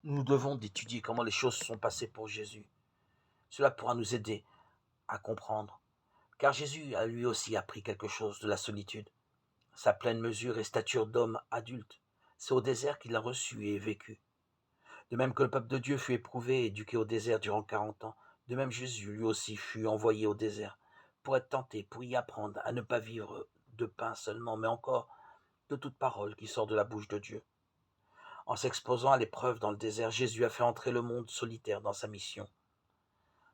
Nous devons d'étudier comment les choses sont passées pour Jésus. Cela pourra nous aider à comprendre, car Jésus a lui aussi appris quelque chose de la solitude. Sa pleine mesure et stature d'homme adulte, c'est au désert qu'il a reçu et vécu. De même que le peuple de Dieu fut éprouvé et éduqué au désert durant 40 ans, de même Jésus lui aussi fut envoyé au désert pour être tenté, pour y apprendre à ne pas vivre de pain seulement, mais encore de toute parole qui sort de la bouche de Dieu. En s'exposant à l'épreuve dans le désert, Jésus a fait entrer le monde solitaire dans sa mission.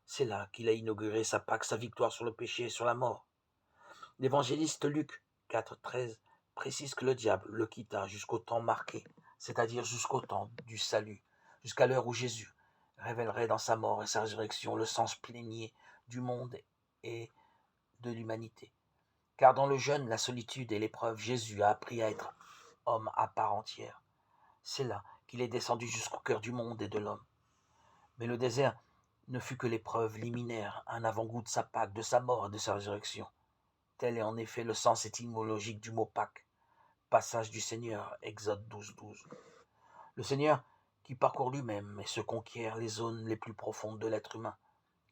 C'est là qu'il a inauguré sa Pâque, sa victoire sur le péché et sur la mort. L'évangéliste Luc 4,13 précise que le diable le quitta jusqu'au temps marqué, c'est-à-dire jusqu'au temps du salut, jusqu'à l'heure où Jésus révélerait dans sa mort et sa résurrection le sens plénier du monde et de l'humanité. Car dans le jeûne, la solitude et l'épreuve, Jésus a appris à être homme à part entière. C'est là qu'il est descendu jusqu'au cœur du monde et de l'homme. Mais le désert ne fut que l'épreuve liminaire, un avant-goût de sa Pâque, de sa mort et de sa résurrection. Tel est en effet le sens étymologique du mot Pâque, passage du Seigneur, Exode 12,12. Le Seigneur qui parcourt lui-même et se conquiert les zones les plus profondes de l'être humain,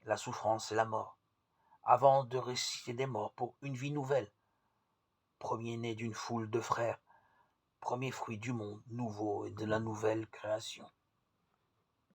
la souffrance et la mort, avant de ressusciter des morts pour une vie nouvelle, premier-né d'une foule de frères, premier fruit du monde nouveau et de la nouvelle création.